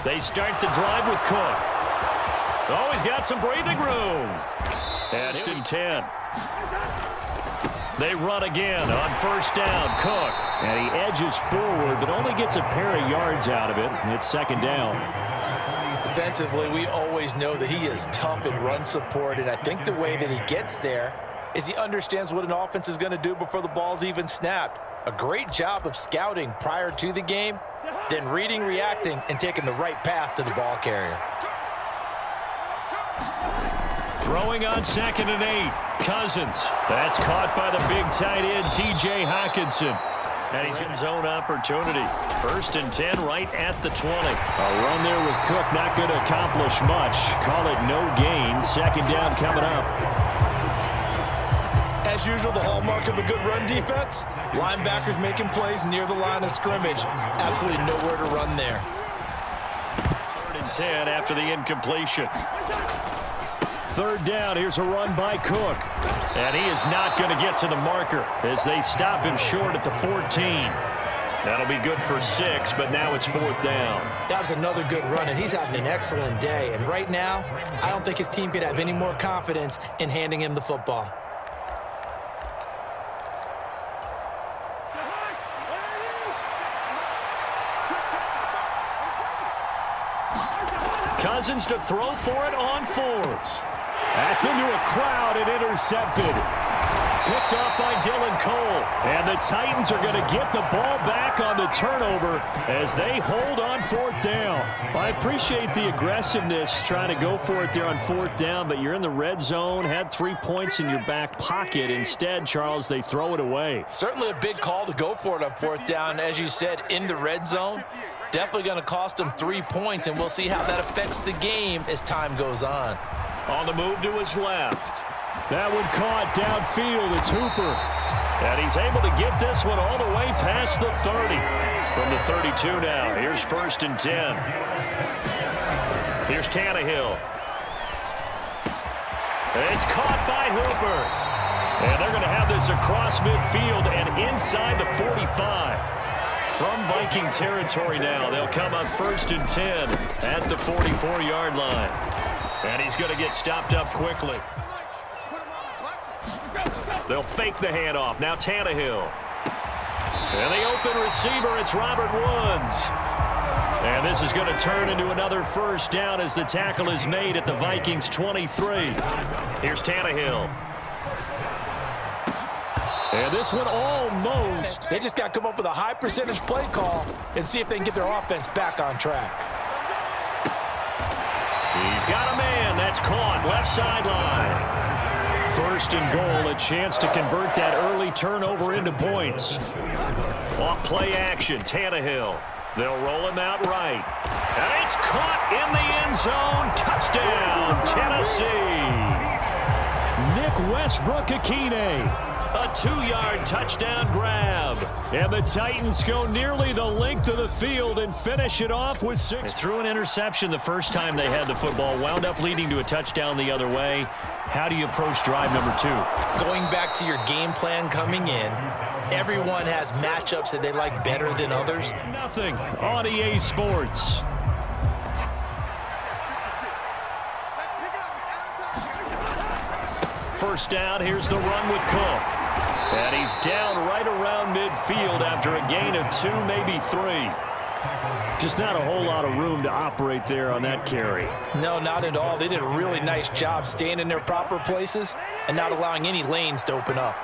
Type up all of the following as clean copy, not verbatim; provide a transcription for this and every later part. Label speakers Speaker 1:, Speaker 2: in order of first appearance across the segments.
Speaker 1: They start the drive with Cook. Oh, he's got some breathing room. Edged in 10. They run again on first down. Cook. And he edges forward, but only gets a pair of yards out of it. And it's second down.
Speaker 2: Defensively, we always know that he is tough in run support, and I think the way that he gets there is he understands what an offense is going to do before the ball's even snapped. A great job of scouting prior to the game, then reading, reacting, and taking the right path to the ball carrier.
Speaker 1: Throwing on 2nd and 8. Cousins. That's caught by the big tight end, T.J. Hockenson. And he's in zone opportunity. 1st and 10 right at the 20. A run there with Cook, not going to accomplish much. Call it no gain. Second down coming up.
Speaker 2: As usual, the hallmark of a good run defense, linebackers making plays near the line of scrimmage. Absolutely nowhere to run there.
Speaker 1: 3rd and 10 after the incompletion. 3rd down, here's a run by Cook. And he is not going to get to the marker as they stop him short at the 14. That'll be good for 6, but now it's 4th down.
Speaker 2: That was another good run, and he's having an excellent day. And right now, I don't think his team could have any more confidence in handing him the football.
Speaker 1: Cousins to throw for it on 4th. That's into a crowd and intercepted. Picked off by Dylan Cole. And the Titans are going to get the ball back on the turnover as they hold on 4th down. I appreciate the aggressiveness trying to go for it there on 4th down, but you're in the red zone, had 3 points in your back pocket. Instead, Charles, they throw it away.
Speaker 2: Certainly a big call to go for it on 4th down. As you said, in the red zone. Definitely going to cost them 3 points, and we'll see how that affects the game as time goes on.
Speaker 1: On the move to his left. That one caught downfield. It's Hooper. And he's able to get this one all the way past the 30. From the 32 now. Here's 1st and 10. Here's Tannehill. It's caught by Hooper. And they're going to have this across midfield and inside the 45. From Viking territory now, they'll come up 1st and 10 at the 44-yard line. And he's going to get stopped up quickly. They'll fake the handoff. Now Tannehill. And the open receiver, it's Robert Woods. And this is going to turn into another 1st down as the tackle is made at the Vikings 23. Here's Tannehill. And this one almost.
Speaker 2: They just got to come up with a high percentage play call and see if they can get their offense back on track.
Speaker 1: He's got a man. That's caught. Left sideline. 1st and goal. A chance to convert that early turnover into points. Off play action. Tannehill. They'll roll him out right. And it's caught in the end zone. Touchdown, Tennessee. Nick Westbrook-Akine. A 2-yard touchdown grab. And the Titans go nearly the length of the field and finish it off with 6. They threw an interception the first time they had the football, wound up leading to a touchdown the other way. How do you approach drive number 2?
Speaker 2: Going back to your game plan coming in, everyone has matchups that they like better than others.
Speaker 1: Nothing on EA Sports. First down, here's the run with Cook. And he's down right around midfield after a gain of 2, maybe 3. Just not a whole lot of room to operate there on that carry.
Speaker 2: No, not at all. They did a really nice job staying in their proper places and not allowing any lanes to open up.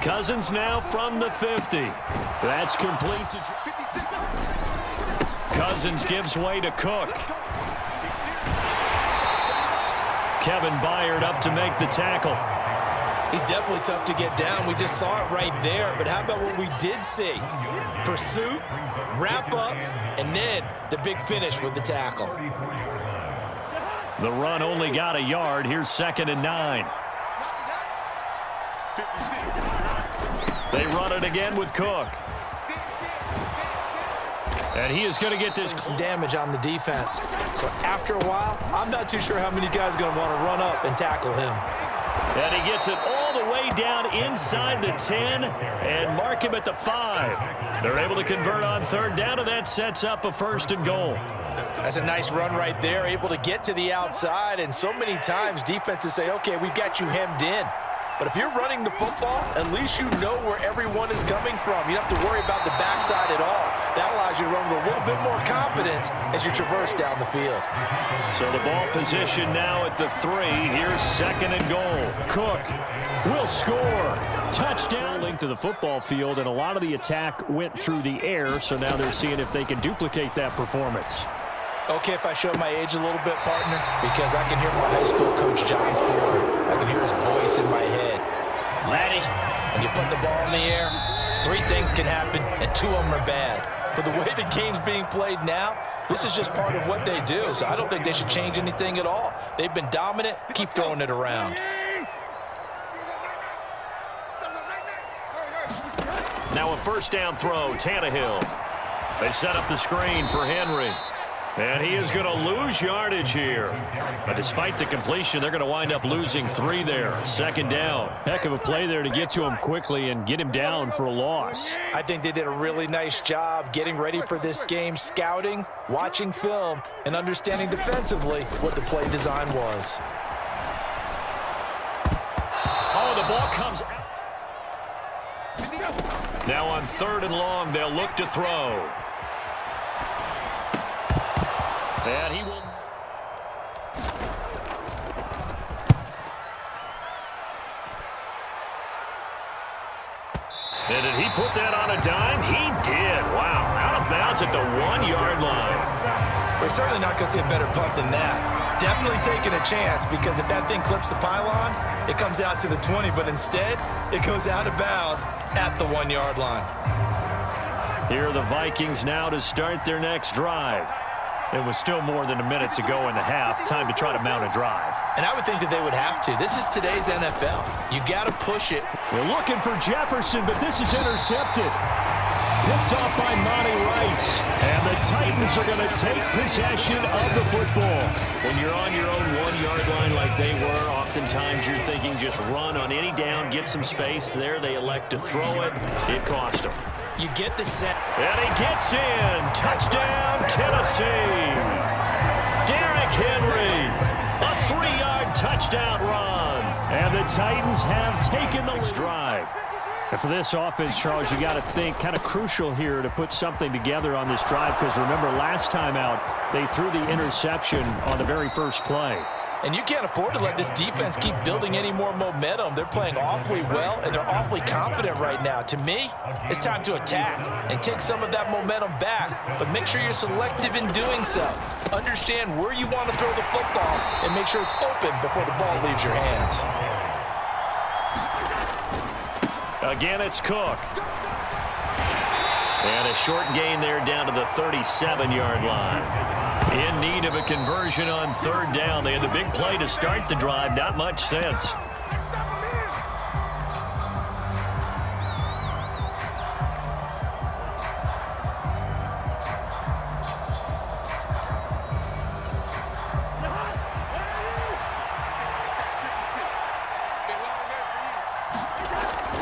Speaker 1: Cousins now from the 50. That's complete to... Cousins gives way to Cook. Kevin Byard up to make the tackle.
Speaker 2: He's definitely tough to get down. We just saw it right there. But how about what we did see? Pursuit, wrap up, and then the big finish with the tackle.
Speaker 1: The run only got a yard. Here's 2nd and 9. They run it again with Cook. And he is going to get this.
Speaker 2: Some damage on the defense. So after a while, I'm not too sure how many guys are going to want to run up and tackle him.
Speaker 1: And he gets it all the way down inside the 10 and mark him at the 5. They're able to convert on third down, and that sets up a 1st and goal.
Speaker 2: That's a nice run right there, able to get to the outside, and so many times defenses say, okay, we've got you hemmed in. But if you're running the football, at least you know where everyone is coming from. You don't have to worry about the backside at all. That allows you to run with a little bit more confidence as you traverse down the field.
Speaker 1: So the ball position now at the 3. Here's 2nd and goal. Cook will score. Touchdown. Link to the football field, and a lot of the attack went through the air, so now they're seeing if they can duplicate that performance.
Speaker 2: Okay, if I show my age a little bit, partner, because I can hear my high school coach, John Ford. I can hear his voice in my head. Laddie, when you put the ball in the air, 3 things can happen, and 2 of them are bad. For the way the game's being played now, this is just part of what they do, so I don't think they should change anything at all. They've been dominant. Keep throwing it around.
Speaker 1: Now a 1st down throw, Tannehill. They set up the screen for Henry. And he is going to lose yardage here. But despite the completion, they're going to wind up losing 3 there. 2nd down. Heck of a play there to get to him quickly and get him down for a loss.
Speaker 2: I think they did a really nice job getting ready for this game, scouting, watching film, and understanding defensively what the play design was.
Speaker 1: Oh, the ball comes out. Now on 3rd and long, they'll look to throw. And he will. And did he put that on a dime? He did. Wow. Out of bounds at the 1-yard line.
Speaker 2: We're certainly not going to see a better punt than that. Definitely taking a chance, because if that thing clips the pylon, it comes out to the 20, but instead, it goes out of bounds at the 1-yard line.
Speaker 1: Here are the Vikings now to start their next drive. It was still more than a minute to go in the half. Time to try to mount a drive.
Speaker 2: And I would think that they would have to. This is today's NFL. You got to push it.
Speaker 1: They're looking for Jefferson, but this is intercepted. Picked off by Monty Rice. And the Titans are going to take possession of the football. When you're on your own 1-yard line like they were, oftentimes you're thinking just run on any down, get some space. There they elect to throw it. It cost them.
Speaker 2: You get the set.
Speaker 1: And he gets in. Touchdown, Tennessee. Derrick Henry. A 3-yard touchdown run. And the Titans have taken the drive. And for this offense, Charles, you got to think kind of crucial here to put something together on this drive, because remember last time out, they threw the interception on the very first play.
Speaker 2: And you can't afford to let this defense keep building any more momentum. They're playing awfully well, and they're awfully confident right now. To me, it's time to attack and take some of that momentum back, but make sure you're selective in doing so. Understand where you want to throw the football and make sure it's open before the ball leaves your hands.
Speaker 1: Again, it's Cook. And a short gain there down to the 37-yard line. In need of a conversion on 3rd down. They had the big play to start the drive. Not much sense.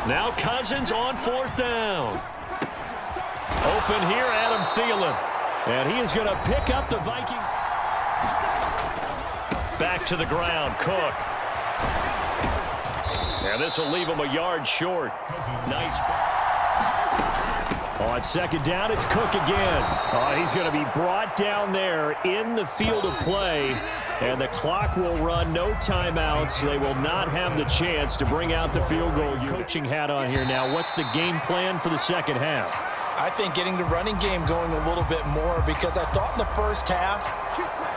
Speaker 1: Now Cousins on 4th down. Open here, Adam Thielen. And he is going to pick up the Vikings. Back to the ground, Cook. And this will leave him a yard short. Nice. On 2nd down, it's Cook again. He's going to be brought down there in the field of play. And the clock will run, no timeouts. They will not have the chance to bring out the field goal. Coaching hat on here now. What's the game plan for the 2nd half?
Speaker 2: I think getting the running game going a little bit more, because I thought in the first half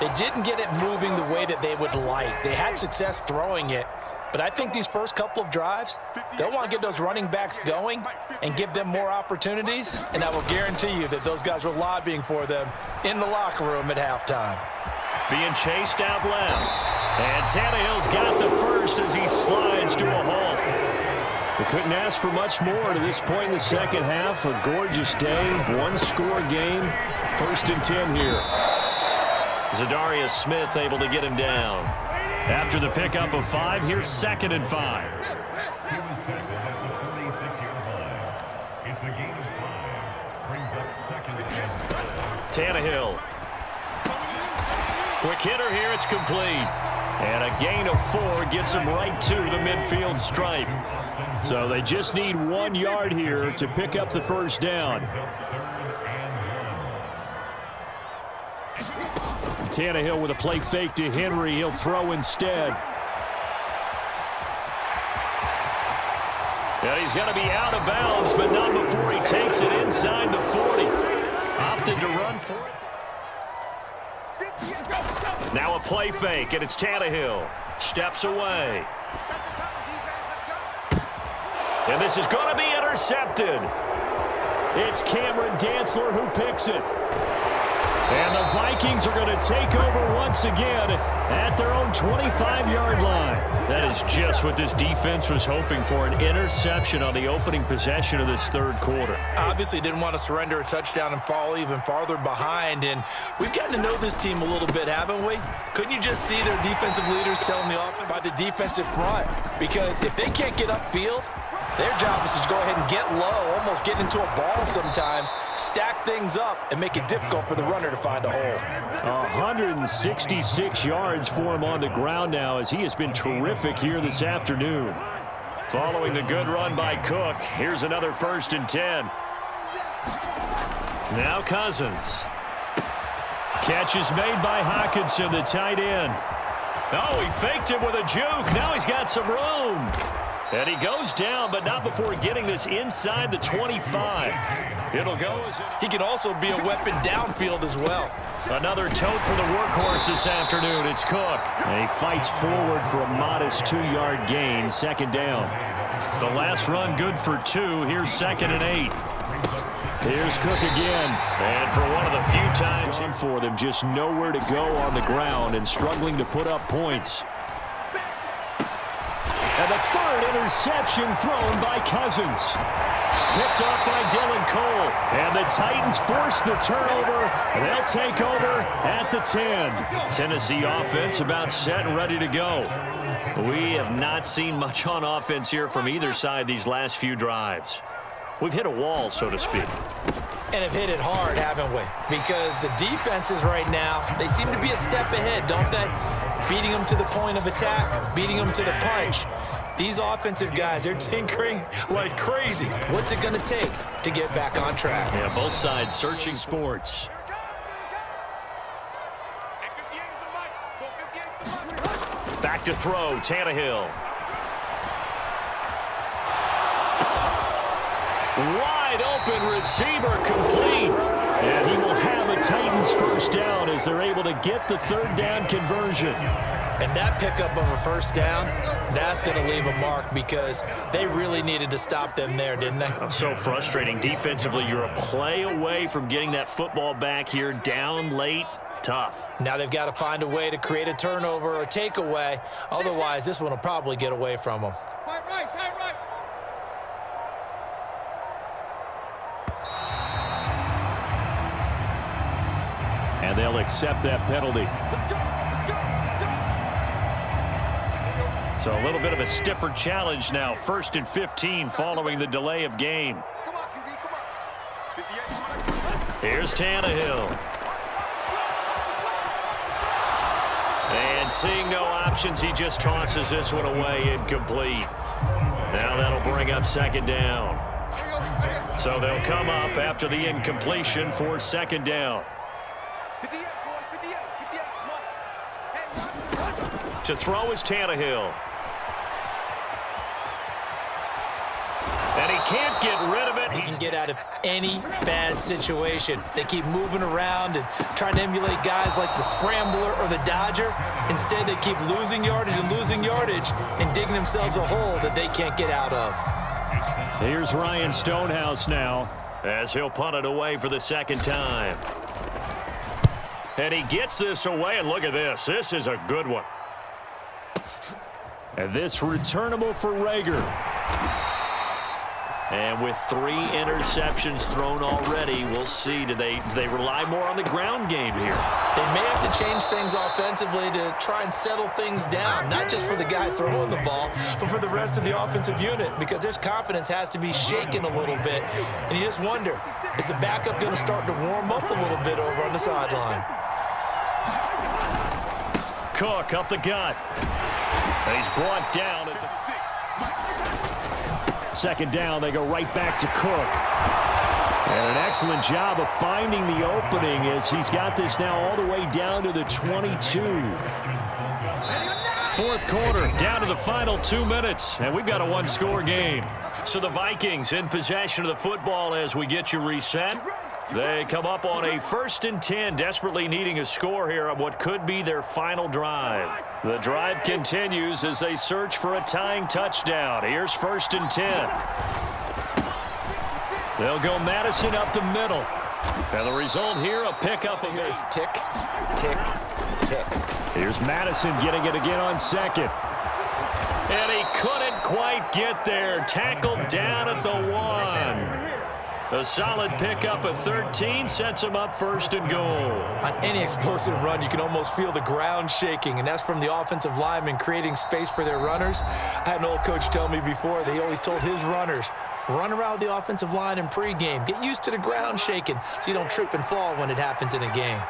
Speaker 2: they didn't get it moving the way that they would like. They had success throwing it, but I think these first couple of drives, they'll want to get those running backs going and give them more opportunities, and I will guarantee you that those guys were lobbying for them in the locker room at halftime.
Speaker 1: Being chased out left, and Tannehill's got the first as he slides to a halt. We couldn't ask for much more to this point in the 2nd half. A gorgeous day, 1-score game. 1st and 10 here. Zadarius Smith able to get him down. After the pickup of 5, here's 2nd and 5. Tannehill. Quick hitter here. It's complete. And a gain of 4 gets him right to the midfield stripe. So they just need 1 yard here to pick up the first down. Tannehill with a play fake to Henry. He'll throw instead. And he's going to be out of bounds, but not before he takes it inside the 40. Opted to run for it. Now a play fake, and it's Tannehill. Steps away. And this is going to be intercepted. It's Cameron Dantzler who picks it. And the Vikings are going to take over once again at their own 25-yard line. That is just what this defense was hoping for, an interception on the opening possession of this third quarter.
Speaker 2: Obviously didn't want to surrender a touchdown and fall even farther behind. And we've gotten to know this team a little bit, haven't we? Couldn't you just see their defensive leaders telling the offense by the defensive front? Because if they can't get upfield, their job is to go ahead and get low, almost get into a ball sometimes, stack things up, and make it difficult for the runner to find a hole.
Speaker 1: 166 yards for him on the ground now as he has been terrific here this afternoon. Following the good run by Cook, here's another 1st and 10. Now Cousins. Catch is made by Hockenson, the tight end. Oh, he faked him with a juke. Now he's got some room. And he goes down, but not before getting this inside the 25. It'll go as
Speaker 2: he can also be a weapon downfield as well.
Speaker 1: Another tote for the workhorse this afternoon. It's Cook. And he fights forward for a modest 2-yard gain, 2nd down. The last run good for 2. Here's 2nd and 8. Here's Cook again. And for one of the few times in for them, just nowhere to go on the ground and struggling to put up points. And the 3rd interception thrown by Cousins. Picked off by Dylan Cole. And the Titans force the turnover. They'll take over at the 10. Tennessee offense about set and ready to go. We have not seen much on offense here from either side these last few drives. We've hit a wall, so to speak.
Speaker 2: And have hit it hard, haven't we? Because the defenses right now, they seem to be a step ahead, don't they? Beating them to the point of attack, beating them to the punch. These offensive guys, they're tinkering like crazy. What's it going to take to get back on track?
Speaker 1: Yeah, both sides searching sports. Back to throw, Tannehill. Wide open receiver complete. And he will have a Titans 1st down as they're able to get the 3rd down conversion.
Speaker 2: And that pickup of a 1st down, that's going to leave a mark because they really needed to stop them there, didn't they?
Speaker 1: So frustrating. Defensively, you're a play away from getting that football back here, down late. Tough.
Speaker 2: Now they've got to find a way to create a turnover or takeaway. Otherwise, this one will probably get away from them.
Speaker 3: Right.
Speaker 1: And they'll accept that penalty. So a little bit of a stiffer challenge now. 1st and 15 following the delay of game.
Speaker 3: Come on, QB, come on.
Speaker 1: Here's Tannehill. And seeing no options, he just tosses this one away, incomplete. Now that'll bring up 2nd down. So they'll come up after the incompletion for 2nd down. To throw is Tannehill. And he can't get rid of it.
Speaker 2: He can get out of any bad situation. They keep moving around and trying to emulate guys like the Scrambler or the Dodger. Instead, they keep losing yardage and digging themselves a hole that they can't get out of.
Speaker 1: Here's Ryan Stonehouse now as he'll punt it away for the 2nd time. And he gets this away, and look at this. This is a good one. And this returnable for Rager. And with 3 interceptions thrown already, we'll see. Do they rely more on the ground game here?
Speaker 2: They may have to change things offensively to try and settle things down, not just for the guy throwing the ball, but for the rest of the offensive unit, because their confidence has to be shaken a little bit. And you just wonder, is the backup going to start to warm up a little bit over on the sideline?
Speaker 1: Cook up the gut. And he's brought down at the 2nd down. They go right back to Cook. And an excellent job of finding the opening as he's got this now all the way down to the 22. 4th quarter, down to the final 2 minutes, and we've got a 1-score game. So the Vikings in possession of the football as we get you reset. They come up on a 1st and 10, desperately needing a score here on what could be their final drive. The drive continues as they search for a tying touchdown. Here's 1st and 10. They'll go Madison up the middle. And the result here, a pickup of
Speaker 2: Here's tick, tick, tick.
Speaker 1: Here's Madison getting it again on 2nd. And he couldn't quite get there. Tackled down at the 1. A solid pickup of 13 sets him up 1st and goal.
Speaker 2: On any explosive run, you can almost feel the ground shaking, and that's from the offensive linemen creating space for their runners. I had an old coach tell me before that he always told his runners, run around the offensive line in pregame. Get used to the ground shaking so you don't trip and fall when it happens in a game.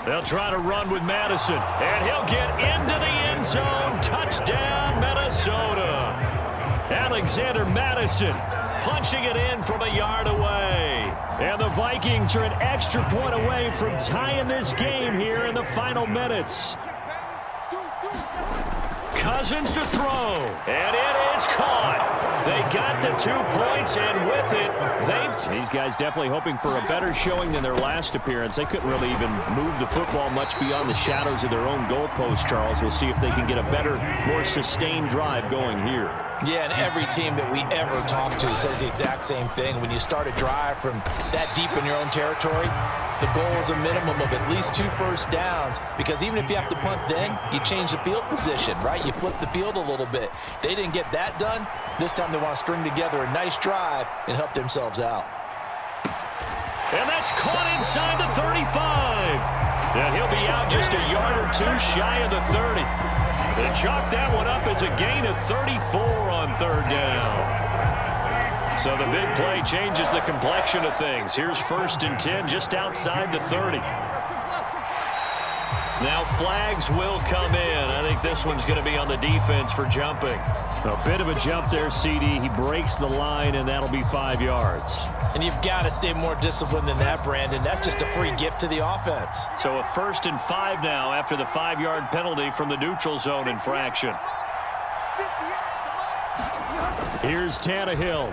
Speaker 1: They'll try to run with Madison, and he'll get into the end zone. Touchdown, Minnesota. Alexander Madison punching it in from a yard away. And the Vikings are an extra point away from tying this game here in the final minutes. Cousins to throw, and it is caught. They got the 2 points, and with it, these guys definitely hoping for a better showing than their last appearance. They couldn't really even move the football much beyond the shadows of their own goalpost, Charles. We'll see if they can get a better, more sustained drive going here.
Speaker 2: Yeah, and every team that we ever talk to says the exact same thing. When you start a drive from that deep in your own territory, the goal is a minimum of at least 2 first downs, because even if you have to punt then, you change the field position, right? You flip the field a little bit. They didn't get that done. This time they want to string together a nice drive and help themselves out.
Speaker 1: And that's caught inside the 35. And he'll be out just a yard or 2 shy of the 30. They chalk that one up as a gain of 34 on 3rd down. So the big play changes the complexion of things. Here's 1st and 10 just outside the 30. Now flags will come in. I think this one's going to be on the defense for jumping. A bit of a jump there, CD. He breaks the line, and that'll be 5 yards.
Speaker 2: And you've got to stay more disciplined than that, Brandon. That's just a free gift to the offense.
Speaker 1: So a 1st and 5 now after the 5-yard penalty from the neutral zone infraction. Here's Tannehill.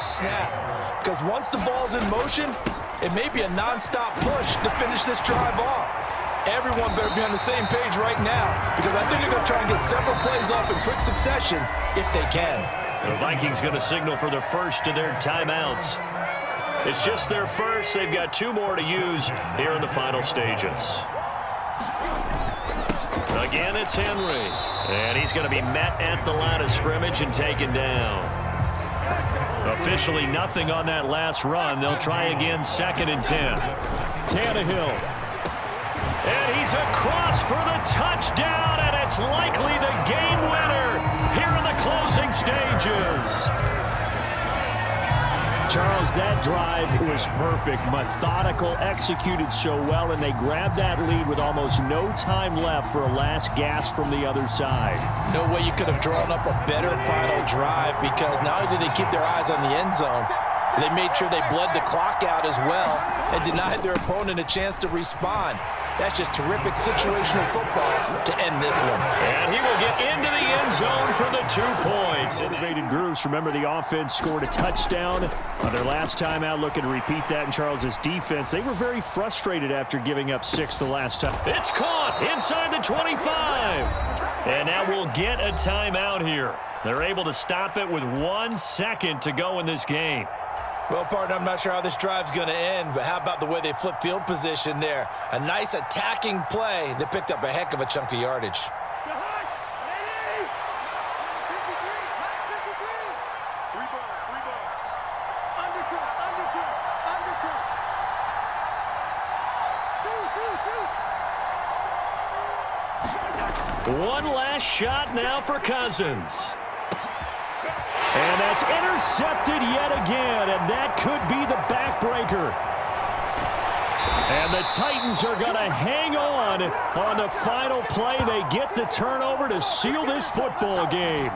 Speaker 2: Snap. Because once the ball's in motion, it may be a nonstop push to finish this drive off. Everyone better be on the same page right now, because I think they're going to try and get several plays off in quick succession if they can.
Speaker 1: The Vikings going to signal for their first of their timeouts. It's just their first. They've got 2 more to use here in the final stages. Again, it's Henry. And he's going to be met at the line of scrimmage and taken down. Officially nothing on that last run. They'll try again 2nd and 10. Tannehill. And he's across for the touchdown, and it's likely the game winner here in the closing stages. Charles, that drive was perfect, methodical, executed so well, and they grabbed that lead with almost no time left for a last gasp from the other side.
Speaker 2: No way you could have drawn up a better final drive, because not only did they keep their eyes on the end zone, they made sure they bled the clock out as well and denied their opponent a chance to respond. That's just terrific situational football to end this one.
Speaker 1: And he will get into the end zone for the 2 points. Innovated Grooves. Remember, the offense scored a touchdown on their last time out. Looking to repeat that in Charles's defense. They were very frustrated after giving up 6 the last time. It's caught inside the 25. And now we'll get a timeout here. They're able to stop it with 1 second to go in this game.
Speaker 2: Well, partner, I'm not sure how this drive's going to end, but how about the way they flip field position there? A nice attacking play that picked up a heck of a chunk of yardage.
Speaker 1: One last shot now for Cousins. And that's intercepted yet again, and that could be the backbreaker. And the Titans are going to hang on the final play. They get the turnover to seal this football game.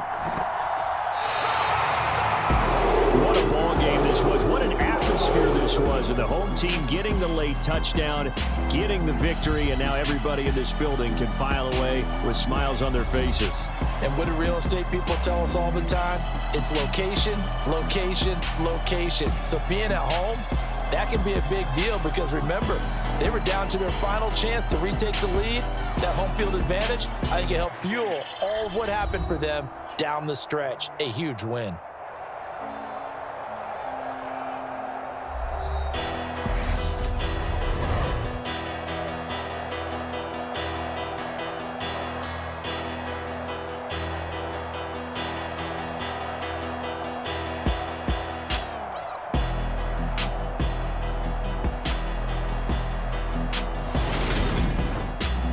Speaker 1: What a ball game this was. What an atmosphere this was. And the home team getting the late touchdown, getting the victory, and now everybody in this building can file away with smiles on their faces.
Speaker 2: And what do real estate people tell us all the time? It's location, location, location. So being at home, that can be a big deal because remember, they were down to their final chance to retake the lead. That home field advantage, I think it helped fuel all of what happened for them down the stretch. A huge win.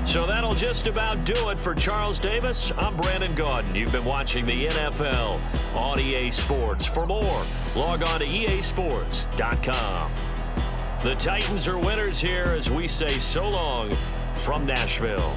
Speaker 1: So that'll just about do it for Charles Davis. I'm Brandon Gaudin. You've been watching the NFL on EA Sports. For more, log on to easports.com. The Titans are winners here as we say so long from Nashville.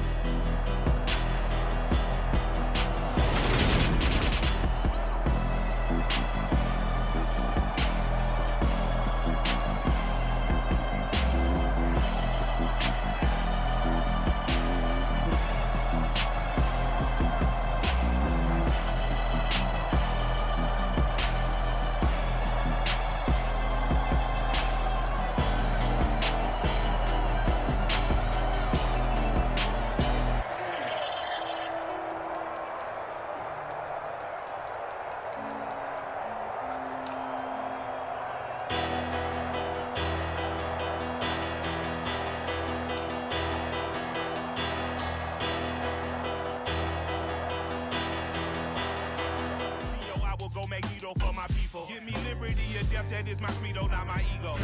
Speaker 4: For my people. Give me liberty or death, that is my credo, not my ego.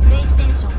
Speaker 5: PlayStation